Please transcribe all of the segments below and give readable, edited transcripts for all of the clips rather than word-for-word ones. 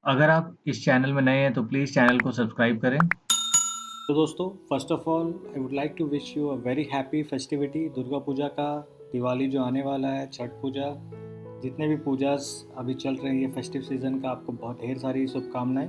अगर आप इस चैनल में नए हैं तो प्लीज़ चैनल को सब्सक्राइब करें। तो दोस्तों, first of all I would like to wish you a very happy festivity Durga Puja का। दिवाली जो आने वाला है, छठ पूजा, जितने भी पूजास अभी चल रही है फेस्टिव सीज़न का, आपको बहुत ढेर सारी शुभकामनाएं।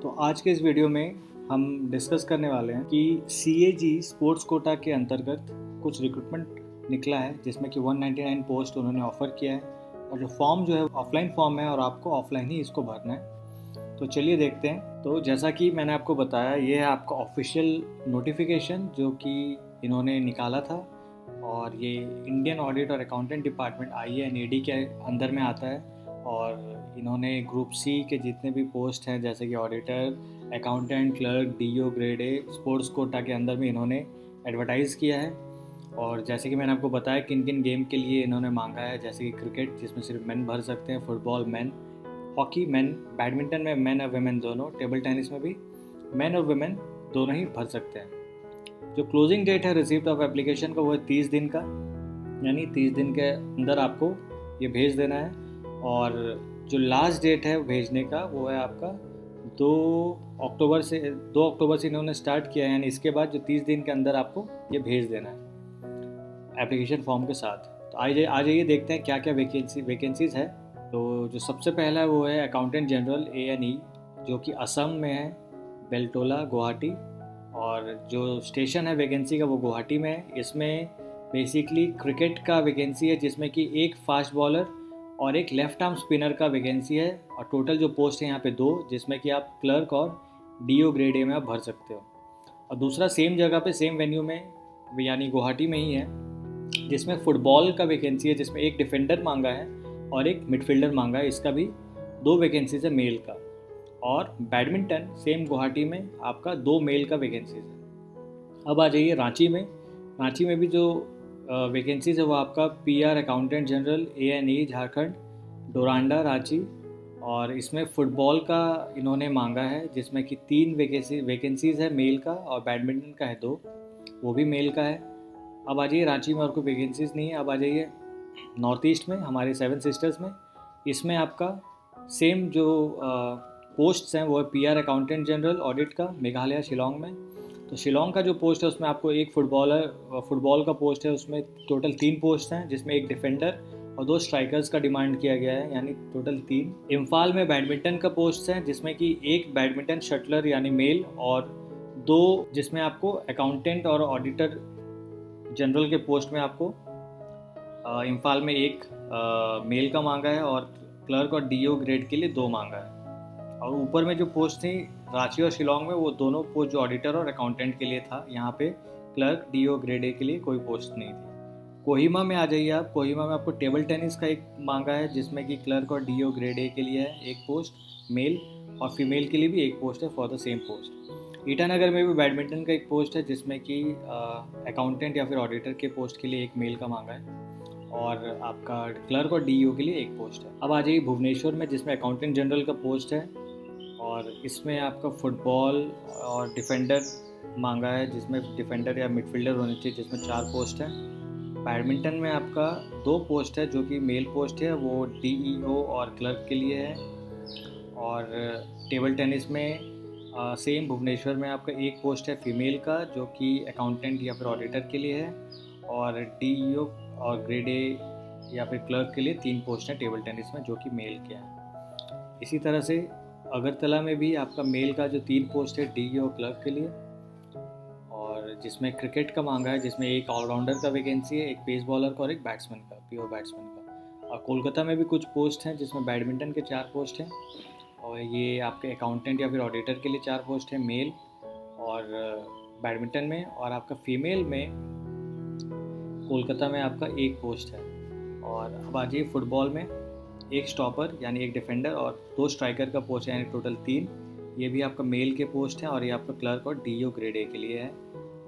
तो आज के इस वीडियो में हम डिस्कस करने वाले हैं कि CAG स्पोर्ट्स कोटा के अंतर्गत कुछ रिक्रूटमेंट निकला है, जिसमें कि 199 पोस्ट उन्होंने ऑफ़र किया है, और जो फॉर्म जो है ऑफलाइन फॉर्म है और आपको ऑफलाइन ही इसको भरना है। तो चलिए देखते हैं। तो जैसा कि मैंने आपको बताया, ये है आपका ऑफिशियल नोटिफिकेशन जो कि इन्होंने निकाला था, और ये इंडियन ऑडिट और अकाउंटेंट डिपार्टमेंट IANAD के अंदर में आता है। और इन्होंने ग्रुप C के जितने भी पोस्ट हैं, जैसे कि auditor, accountant, clerk, DO grade A, sports quota के अंदर में इन्होंने एडवर्टाइज़ किया है। और जैसे कि मैंने आपको बताया किन किन गेम के लिए इन्होंने मांगा है, जैसे कि क्रिकेट जिसमें सिर्फ मेन भर सकते हैं, football main, hockey main, badminton में मेन और वुमेन दोनों, टेबल टेनिस में भी मेन और वुमेन दोनों ही भर सकते हैं। जो क्लोजिंग डेट है रिसिप्ट ऑफ एप्लीकेशन का, वो है 30 दिन का, यानी 30 दिन के अंदर आपको ये भेज देना है। और जो लास्ट डेट है भेजने का, वो है आपका 2 अक्टूबर से। 2 अक्टूबर से इन्होंने स्टार्ट किया है, यानी इसके बाद जो 30 दिन के अंदर आपको ये भेज देना है एप्लीकेशन फॉर्म के साथ। तो आ जाइए देखते हैं क्या क्या वैकेंसीज़ है। तो जो सबसे पहला है वो है अकाउंटेंट जनरल ANE, जो कि असम में है, बेलटोला, गुवाहाटी। और जो स्टेशन है वैकेंसी का, वो गुवाहाटी में है। इसमें बेसिकली क्रिकेट का वैकेंसी है, जिसमें कि एक फास्ट बॉलर और एक लेफ्ट आर्म स्पिनर का वैकेंसी है। और टोटल जो पोस्ट है यहाँ पे 2, जिसमें कि आप क्लर्क और DO ग्रेड A में आप भर सकते हो। और दूसरा सेम जगह पे, सेम वेन्यू में, यानी गुवाहाटी में ही है, जिसमें फुटबॉल का वैकेंसी है, जिसमें एक डिफेंडर मांगा है और एक मिडफील्डर मांगा है। इसका भी 2 वैकेंसीज है मेल का। और बैडमिंटन सेम गुवाहाटी में आपका 2 मेल का वैकेंसीज है। अब आ जाइए रांची में। रांची में भी जो वैकेंसीज है वो आपका PR accountant general ANE Jharkhand, Doranda, Ranchi. और इसमें फ़ुटबॉल का इन्होंने मांगा है, जिसमें कि 3 वैकेंसीज़ है मेल का, और बैडमिंटन का है 2, वो भी मेल का है। अब आ जाइए रांची में और कोई वैकेंसीज़ नहीं है। अब आ जाइए नॉर्थ ईस्ट में, हमारे 7 सिस्टर्स में। इसमें आपका सेम जो पोस्ट्स हैं वो है PR अकाउंटेंट जनरल ऑडिट का, मेघालय, शिलोंग में। तो शिलोंग का जो पोस्ट है उसमें आपको एक फुटबॉल का पोस्ट है, उसमें टोटल 3 पोस्ट हैं, जिसमें एक डिफेंडर और 2 स्ट्राइकर्स का डिमांड किया गया है, यानी टोटल 3। इम्फाल में बैडमिंटन का पोस्ट है, जिसमें कि एक बैडमिंटन शटलर यानी मेल, और 2 जिसमें आपको अकाउंटेंट और ऑडिटर जनरल के पोस्ट में आपको इम्फाल में एक मेल का मांगा है, और क्लर्क और DO ग्रेड के लिए 2 मांगा है। और ऊपर में जो पोस्ट थी रांची और शिलोंग में, वो दोनों पोस्ट जो ऑडिटर और अकाउंटेंट के लिए था। यहाँ पे क्लर्क, DO ग्रेड A के लिए कोई पोस्ट नहीं थी। कोहिमा में आ जाइए आप। कोहिमा में आपको टेबल टेनिस का एक मांगा है, जिसमें कि क्लर्क और DO ग्रेड A के लिए है एक पोस्ट मेल, और फीमेल के लिए भी एक पोस्ट है for the same post. Itanagar में भी बैडमिंटन का एक पोस्ट है, जिसमें कि अकाउंटेंट या फिर ऑडिटर के पोस्ट के लिए एक मेल का मांगा है, और आपका क्लर्क और DO के लिए एक पोस्ट है। अब आ जाइए भुवनेश्वर में, जिसमें अकाउंटेंट जनरल का पोस्ट है, और इसमें आपका फुटबॉल और डिफेंडर मांगा है, जिसमें डिफेंडर या मिडफील्डर होने चाहिए, जिसमें 4 पोस्ट हैं। बैडमिंटन में आपका 2 पोस्ट है, जो कि मेल पोस्ट है, वो DEO और क्लर्क के लिए है। और टेबल टेनिस में सेम भुवनेश्वर में आपका एक पोस्ट है फीमेल का, जो कि अकाउंटेंट या फिर ऑडिटर के लिए है। और DEO और ग्रेड A या फिर क्लर्क के लिए 3 पोस्ट हैं टेबल टेनिस में, जो कि मेल के हैं। इसी तरह से अगरतला में भी आपका मेल का जो 3 पोस्ट है DEO क्लर्क के लिए, और जिसमें क्रिकेट का मांगा है, जिसमें एक ऑलराउंडर का वैकेंसी है, एक पेस बॉलर का और एक बैट्समैन का, प्योर बैट्समैन का। और कोलकाता में भी कुछ पोस्ट हैं, जिसमें बैडमिंटन के 4 पोस्ट हैं, और ये आपके अकाउंटेंट या फिर ऑडिटर के लिए 4 पोस्ट हैं मेल और बैडमिंटन में। और आपका फीमेल में कोलकाता में आपका एक पोस्ट है। और अब आ जाइए फुटबॉल में, एक स्टॉपर यानी एक डिफेंडर और 2 स्ट्राइकर का पोस्ट है, यानी टोटल 3। ये भी आपका मेल के पोस्ट हैं, और ये आपका क्लर्क और DO ग्रेड A के लिए है।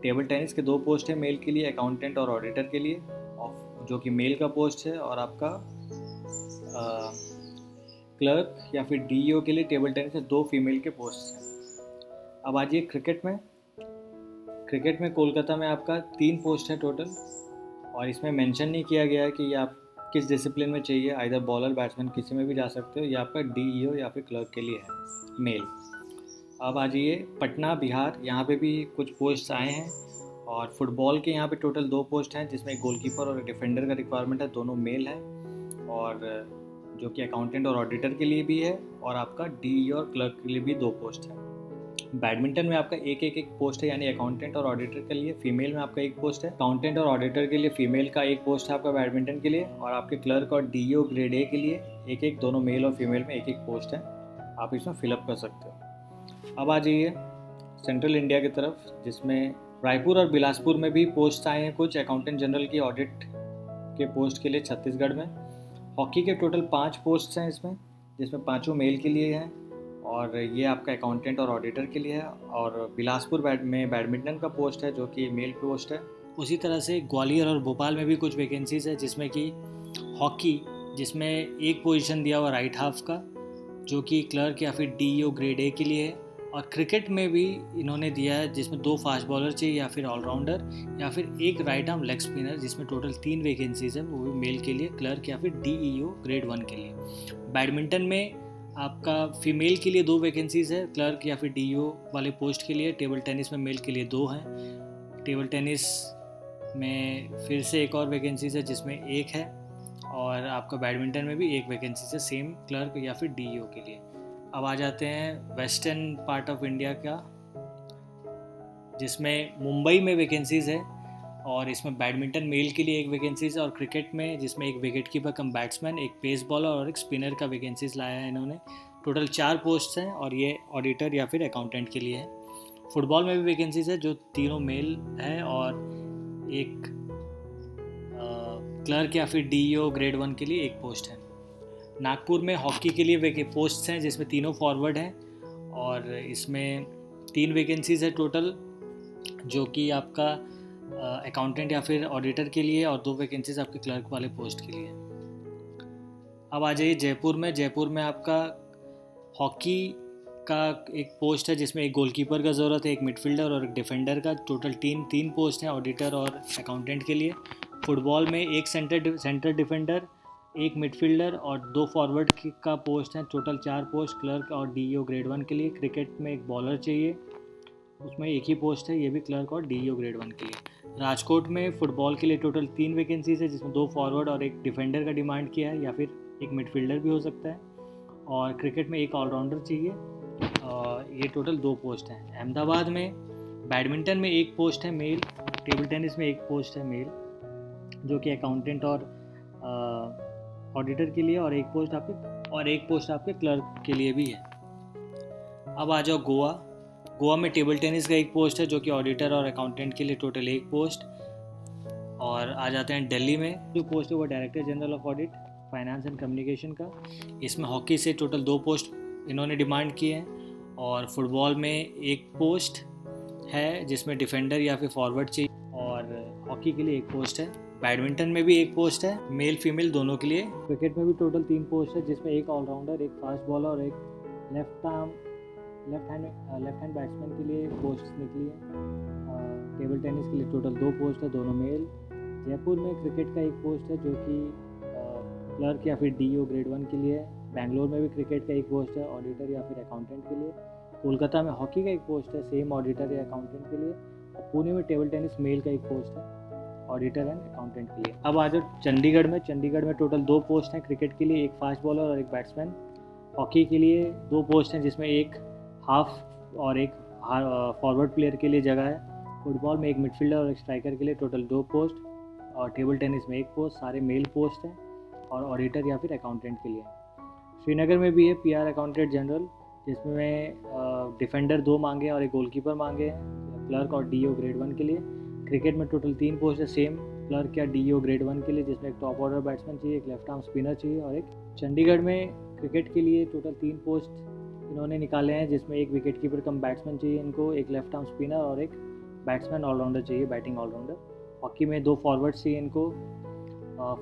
टेबल टेनिस के 2 पोस्ट हैं मेल के लिए, अकाउंटेंट और ऑडिटर के लिए, और जो कि मेल का पोस्ट है, और आपका क्लर्क या फिर DO के लिए टेबल टेनिस में 2 फीमेल के पोस्ट हैं। अब आ जाइए क्रिकेट में। कोलकाता में आपका 3 पोस्ट है टोटल, और इसमें मेंशन नहीं किया गया है कि आप किस डिसिप्लिन में चाहिए, आइदर बॉलर बैट्समैन किसी में भी जा सकते हो, या आपका डीईओ या फिर क्लर्क के लिए है मेल। अब आ जाइए पटना बिहार, यहाँ पे भी कुछ पोस्ट आए हैं। और फुटबॉल के यहाँ पे टोटल 2 पोस्ट हैं, जिसमें एक गोलकीपर और एक डिफेंडर का रिक्वायरमेंट है, दोनों मेल है। और जो कि अकाउंटेंट और ऑडिटर के लिए भी है, और आपका डीईओ और क्लर्क के लिए भी 2 पोस्ट है। बैडमिंटन में आपका एक पोस्ट है, यानी अकाउंटेंट और ऑडिटर के लिए फीमेल में आपका 1 पोस्ट है, अकाउंटेंट और ऑडिटर के लिए फीमेल का 1 पोस्ट है आपका बैडमिंटन के लिए, और आपके क्लर्क और डीईओ ग्रेड ए के लिए एक दोनों मेल और फीमेल में 1 पोस्ट है, आप इसमें फिलअप कर सकते हो। अब आ जाइए सेंट्रल इंडिया की तरफ, जिसमें रायपुर और बिलासपुर में भी पोस्ट आए हैं कुछ अकाउंटेंट जनरल की ऑडिट के पोस्ट के लिए छत्तीसगढ़ में। हॉकी के टोटल 5 पोस्ट हैं इसमें, जिसमें 5 मेल के लिए हैं, और ये आपका अकाउंटेंट और ऑडिटर के लिए है। और बिलासपुर में बैडमिंटन का पोस्ट है, जो कि मेल पोस्ट है। उसी तरह से ग्वालियर और भोपाल में भी कुछ वैकेंसीज है, जिसमें कि हॉकी, जिसमें 1 पोजीशन दिया हुआ राइट हाफ का, जो कि क्लर्क या फिर डीईओ ग्रेड ए के लिए है। और क्रिकेट में भी इन्होंने दिया है, जिसमें 2 फास्ट बॉलर चाहिए या फिर ऑलराउंडर, या फिर 1 राइट आर्म लेग स्पिनर, जिसमें टोटल 3 वैकेंसीज है, वो भी मेल के लिए, क्लर्क या फिर डीईओ ग्रेड 1 के लिए। बैडमिंटन में आपका फीमेल के लिए 2 वैकेंसीज है, क्लर्क या फिर डीईओ वाले पोस्ट के लिए। टेबल टेनिस में मेल के लिए 2 हैं। टेबल टेनिस में फिर से एक और वैकेंसीज है, जिसमें 1 है। और आपका बैडमिंटन में भी 1 वैकेंसी है, सेम क्लर्क या फिर डीईओ के लिए। अब आ जाते हैं वेस्टर्न पार्ट ऑफ इंडिया का, जिसमें मुंबई में वैकेंसीज है, और इसमें बैडमिंटन मेल के लिए 1 वैकेंसीज है, और क्रिकेट में जिसमें 1 विकेट कीपर कम बैट्समैन, 1 पेस बॉलर और 1 स्पिनर का वैकेंसीज लाया है इन्होंने। टोटल 4 पोस्ट हैं, और ये ऑडिटर या फिर अकाउंटेंट के लिए है। फुटबॉल में भी वैकेंसीज है, जो तीनों मेल है, और 1 क्लर्क या फिर डीईओ ग्रेड 1 के लिए 1 पोस्ट है। नागपुर में हॉकी के लिए पोस्ट हैं, जिसमें तीनों फॉरवर्ड हैं, और इसमें 3 वैकेंसीज है टोटल, जो कि आपका अकाउंटेंट या फिर ऑडिटर के लिए, और 2 वैकेंसीज आपके क्लर्क वाले पोस्ट के लिए। अब आ जाइए जयपुर में आपका हॉकी का 1 पोस्ट है, जिसमें 1 गोलकीपर का ज़रूरत है, 1 मिडफील्डर और 1 डिफेंडर का। टोटल 3 पोस्ट हैं ऑडिटर और अकाउंटेंट के लिए। फुटबॉल में 1 सेंटर डिफेंडर, 1 मिडफील्डर और 2 फॉरवर्ड का पोस्ट हैं। टोटल 4 पोस्ट क्लर्क और डीईओ ग्रेड 1 के लिए। क्रिकेट में 1 बॉलर चाहिए, उसमें 1 ही पोस्ट है, ये भी क्लर्क और डीईओ ग्रेड 1 के लिए। राजकोट में फुटबॉल के लिए टोटल 3 वैकेंसीज है, जिसमें 2 फॉरवर्ड और 1 डिफेंडर का डिमांड किया है, या फिर 1 मिडफील्डर भी हो सकता है। और क्रिकेट में 1 ऑलराउंडर चाहिए, ये टोटल 2 पोस्ट हैं। अहमदाबाद में बैडमिंटन में 1 पोस्ट है मेल, टेबल टेनिस में 1 पोस्ट है मेल, जो कि अकाउंटेंट और ऑडिटर के लिए, और 1 पोस्ट आपके क्लर्क के लिए भी है। अब आ जाओ गोवा में टेबल टेनिस का 1 पोस्ट है, जो कि ऑडिटर और अकाउंटेंट के लिए टोटल 1 पोस्ट। और आ जाते हैं दिल्ली में, जो पोस्ट है वो director general of audit, finance and communication का। इसमें हॉकी से टोटल 2 पोस्ट इन्होंने डिमांड किए हैं, और फुटबॉल में 1 पोस्ट है, जिसमें डिफेंडर या फिर फॉरवर्ड चाहिए, और हॉकी के लिए 1 पोस्ट है। बैडमिंटन में भी 1 पोस्ट है, मेल फीमेल दोनों के लिए। क्रिकेट में भी टोटल 3 पोस्ट है, जिसमें 1 ऑलराउंडर, 1 फास्ट बॉलर और 1 लेफ्ट हैंड बैट्समैन के लिए पोस्ट निकली है। टेबल टेनिस के लिए टोटल 2 पोस्ट है, दोनों मेल। जयपुर में क्रिकेट का 1 पोस्ट है, जो कि क्लर्क या फिर डीईओ ग्रेड 1 के लिए है। बेंगलोर में भी क्रिकेट का 1 पोस्ट है, ऑडिटर या फिर अकाउंटेंट के लिए। कोलकाता में हॉकी का 1 पोस्ट है, सेम ऑडिटर या अकाउंटेंट के लिए। और पुणे में टेबल टेनिस मेल का 1 पोस्ट है, ऑडिटर एंड अकाउंटेंट के लिए। अब आ जाओ चंडीगढ़ में टोटल 2 पोस्ट हैं क्रिकेट के लिए, 1 फास्ट बॉलर और 1 बैट्समैन। हॉकी के लिए 2 पोस्ट हैं, जिसमें 1 हाफ और 1 फॉरवर्ड प्लेयर के लिए जगह है। फुटबॉल में 1 मिडफील्डर और 1 स्ट्राइकर के लिए टोटल 2 पोस्ट। और टेबल टेनिस में 1 पोस्ट, सारे मेल पोस्ट हैं, और ऑडिटर या फिर अकाउंटेंट के लिए। श्रीनगर में भी है पीआर अकाउंटेंट जनरल, जिसमें डिफेंडर 2 मांगे और 1 गोलकीपर मांगे हैं, क्लर्क और डीईओ ग्रेड 1 के लिए। क्रिकेट में टोटल 3 पोस्ट है, सेम क्लर्क या डीईओ ग्रेड 1 के लिए, जिसमें 1 टॉप ऑर्डर बैट्समैन चाहिए, 1 लेफ्ट आर्म स्पिनर चाहिए, और 1। चंडीगढ़ में क्रिकेट के लिए टोटल 3 पोस्ट इन्होंने निकाले हैं, जिसमें 1 विकेट कीपर कम बैट्समैन चाहिए इनको, 1 लेफ्ट आर्म स्पिनर और 1 बैट्समैन ऑलराउंडर चाहिए, बैटिंग ऑलराउंडर। हॉकी में 2 फॉरवर्ड्स चाहिए इनको।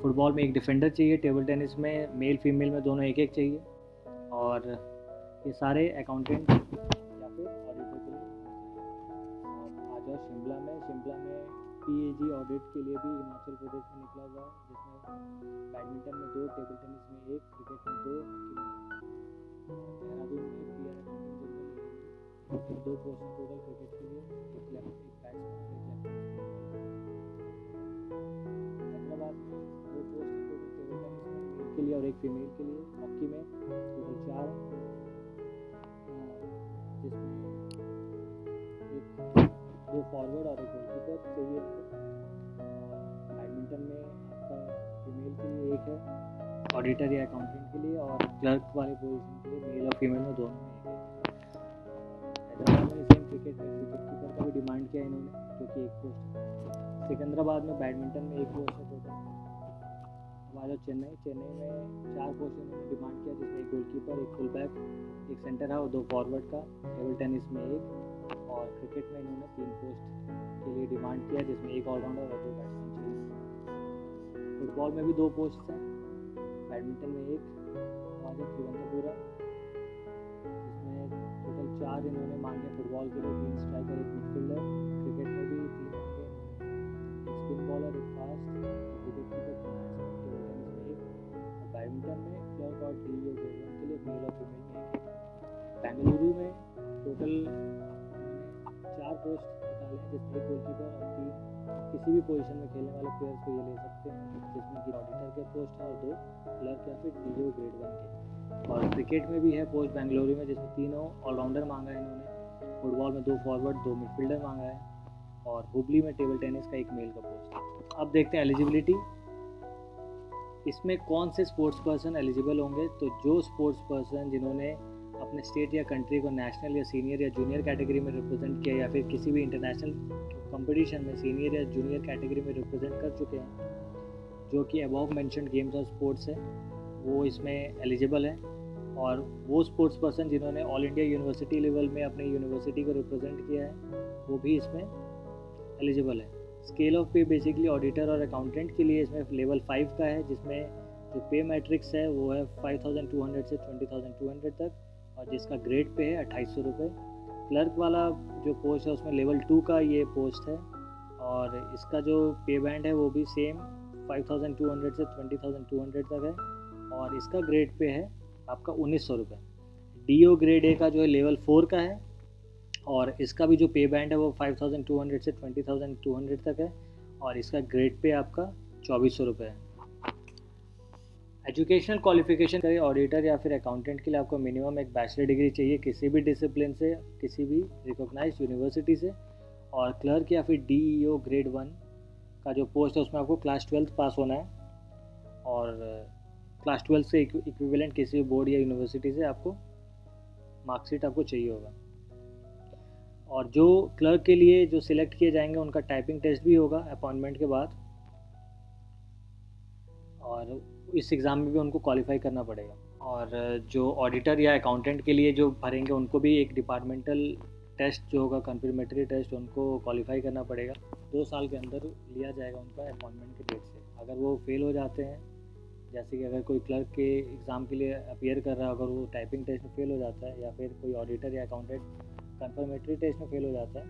फुटबॉल में 1 डिफेंडर चाहिए। टेबल टेनिस में मेल फीमेल में दोनों 1-1 चाहिए। और ये सारे अकाउंटेंट या फिर ऑडिटर के लिए। आ जाओ शिमला में PAG ऑडिट के लिए भी हिमाचल प्रदेश में निकला हुआ है, जिसमें बैडमिंटन में 2, टेबल टेनिस में 1, क्रिकेट में 2, हॉकी में 1। देहरादून में PR अकाउंटिंग जनरल में 2 पोस्ट हैं टोटल क्रिकेट के लिए, एक बैट्समैन और एक लेफ्ट। हैदराबाद में 2 पोस्ट हैं टोटल टेबल टेनिस में, मेल के लिए और एक फीमेल के लिए। हॉकी में टोटल 4 हैं, जिसमें एक 2 फॉरवर्ड और एक गोलकीपर चाहिए इनको। बैडमिंटन में आपका फीमेल के लिए 1 है, ऑडिटर या अकाउंटेंट के लिए, और क्लर्क वाले पोजीशन के लिए मेल और फीमेल में दोनों में 1 है। हैदराबाद में सेम क्रिकेट में विकेट कीपर का भी डिमांड किया इन्होंने, जो कि 1 पोस्ट है। सिकंदराबाद में बैडमिंटन में 1 पोस्ट है टोटल। हमारा चेन्नई में 4 पोस्ट इन्होंने डिमांड किया, जिसमें एक गोलकीपर, एक फुल बैक, एक सेंटर है और 2 फॉरवर्ड का। टेबल टेनिस में 1, और क्रिकेट में इन्होंने 3 पोस्ट के लिए डिमांड किया, जिसमें 1 ऑलराउंडर और 2 बैट्समैन चाहिए। फुटबॉल में भी 2 पोस्ट हैं, बैडमिंटन में 1, हमारे त्रिवेंद्रपुरा, जिसमें टोटल 4 इन्होंने मांगे फुटबॉल के लिए, 3 स्ट्राइकर, 1 मिडफील्डर। क्रिकेट में भी 3 मांगे इन्होंने, एक स्पिन बॉलर, एक फास्ट, एक wicket keeper, batsman. Table tennis में 1, और बैडमिंटन में क्लर्क और DEO ग्रेड 1 के लिए मेल और फीमेल में 1। बेंगलुरु में टोटल 4 पोस्ट निकाले हैं, जिसमें 1 गोलकीपर और 3 किसी भी पोजीशन में खेलने वाले प्लेयर्स को ये ले सकते हैं, जिसमें कि ऑडिटर के पोस्ट है और 2 क्लर्क या फिर DEO ग्रेड 1 के। और क्रिकेट में भी है पोस्ट बेंगलुरु में, जिसमें 3 ऑलराउंडर मांगा है इन्होंने। फुटबॉल में 2 फॉरवर्ड, 2 मिडफील्डर मांगा है, और हुबली में टेबल टेनिस का 1 मेल का पोस्ट है। अब देखते हैं एलिजिबिलिटी, इसमें कौन से स्पोर्ट्स पर्सन एलिजिबल होंगे। तो जो स्पोर्ट्स पर्सन जिन्होंने अपने स्टेट या कंट्री को नेशनल या सीनियर या जूनियर कैटेगरी में रिप्रेजेंट किया, या फिर किसी भी इंटरनेशनल कंपटीशन में सीनियर या जूनियर कैटेगरी में रिप्रेजेंट कर चुके हैं, जो कि अबव मेंशन्ड गेम्स और स्पोर्ट्स है, वो इसमें एलिजिबल है। और वो स्पोर्ट्स पर्सन जिन्होंने ऑल इंडिया यूनिवर्सिटी लेवल में अपनी यूनिवर्सिटी को रिप्रेजेंट किया है, वो भी इसमें एलिजिबल है। स्केल ऑफ पे बेसिकली ऑडिटर और अकाउंटेंट के लिए इसमें लेवल 5 का है, जिसमें जो पे मैट्रिक्स है वो है 5200 से 20200 तक, और जिसका ग्रेड पे है 2800 रुपये। क्लर्क वाला जो पोस्ट है उसमें लेवल 2 का ये पोस्ट है, और इसका जो पे बैंड है वो भी सेम 5200 से 20200 तक है, और इसका ग्रेड पे है आपका 1900 रुपये। DO ग्रेड A का जो है लेवल 4 का है, और इसका भी जो पे बैंड है वो 5200 से 20200 तक है, और इसका ग्रेड पे आपका 2400 रुपये है। एजुकेशनल क्वालिफिकेशन करें ऑडिटर या फिर अकाउंटेंट के लिए आपको मिनिमम एक बैचलर डिग्री चाहिए किसी भी डिसिप्लिन से, किसी भी रिकॉग्नाइज्ड यूनिवर्सिटी से। और क्लर्क या फिर DEO ग्रेड 1 का जो पोस्ट है उसमें आपको क्लास 12 पास होना है, और क्लास 12 से इक्विवेलेंट किसी भी बोर्ड या यूनिवर्सिटी से आपको मार्कशीट आपको चाहिए होगा। और जो क्लर्क के लिए जो सिलेक्ट किए जाएंगे उनका टाइपिंग टेस्ट भी होगा अपॉइंटमेंट के बाद, और इस एग्ज़ाम में भी उनको क्वालिफाई करना पड़ेगा। और जो ऑडिटर या अकाउंटेंट के लिए जो भरेंगे उनको भी एक डिपार्टमेंटल टेस्ट जो होगा, कन्फर्मेटरी टेस्ट, उनको क्वालिफाई करना पड़ेगा। 2 साल के अंदर लिया जाएगा उनका अपॉइंटमेंट के डेट से। अगर वो फेल हो जाते हैं, जैसे कि अगर कोई क्लर्क के एग्ज़ाम के लिए अपीयर कर रहा है, अगर वो टाइपिंग टेस्ट में फेल हो जाता है, या फिर कोई ऑडिटर या अकाउंटेंट कन्फर्मेटरी टेस्ट में फेल हो जाता है,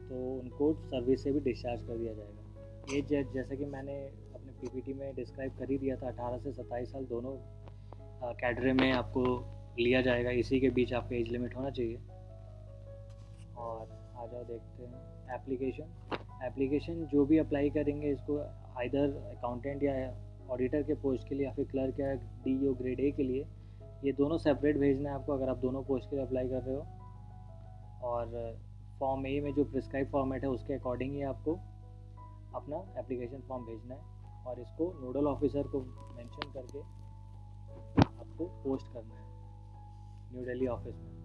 तो उनको सर्विस से भी डिस्चार्ज कर दिया जाएगा। एज जैसा कि मैंने अपने PPT में डिस्क्राइब कर ही दिया था, 18 से 27 साल दोनों कैटेगरी में आपको लिया जाएगा, इसी के बीच आपका एज लिमिट होना चाहिए। और आ जाओ देखते हैं एप्लीकेशन जो भी अप्लाई करेंगे इसको आइदर अकाउंटेंट या ऑडिटर के पोस्ट के लिए, या फिर क्लर्क या DEO ग्रेड A के लिए, ये दोनों सेपरेट भेजना है आपको अगर आप दोनों पोस्ट के लिए अप्लाई कर रहे हो। और फॉर्म A में जो प्रिस्क्राइब फॉर्मेट है उसके अकॉर्डिंग ही आपको अपना एप्लीकेशन फॉर्म भेजना है, और इसको नोडल ऑफिसर को मेंशन करके आपको पोस्ट करना है न्यू दिल्ली ऑफिस में।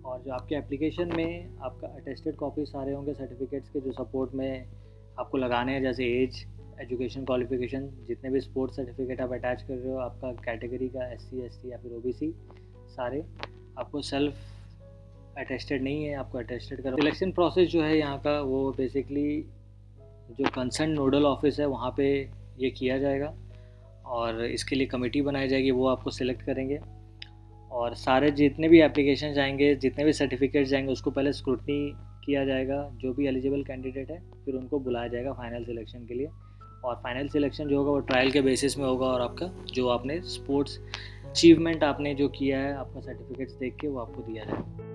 और जो आपके एप्लीकेशन में आपका अटेस्टेड कॉपी सारे होंगे सर्टिफिकेट्स के, जो सपोर्ट में आपको लगाने हैं, जैसे एज, एजुकेशन क्वालिफिकेशन, जितने भी स्पोर्ट्स सर्टिफिकेट आप अटैच कर रहे हो, आपका कैटेगरी का SC ST या फिर OBC, सारे आपको सेल्फ अटेस्टेड नहीं है, आपको अटेस्टेड करो। सिलेक्शन प्रोसेस जो है यहाँ का, वो बेसिकली जो कंसर्न नोडल ऑफिस है वहाँ पे ये किया जाएगा, और इसके लिए कमेटी बनाई जाएगी, वो आपको सिलेक्ट करेंगे। और सारे जितने भी एप्लीकेशन जाएंगे, जितने भी सर्टिफिकेट जाएंगे, उसको पहले स्क्रूटनी किया जाएगा जो भी एलिजिबल कैंडिडेट है, फिर उनको बुलाया जाएगा फाइनल सिलेक्शन के लिए। और फाइनल सिलेक्शन जो होगा वो ट्रायल के बेसिस में होगा, और आपका जो आपने स्पोर्ट्स अचीवमेंट आपने जो किया है, आपका सर्टिफिकेट्स देख के वो आपको दिया जाएगा।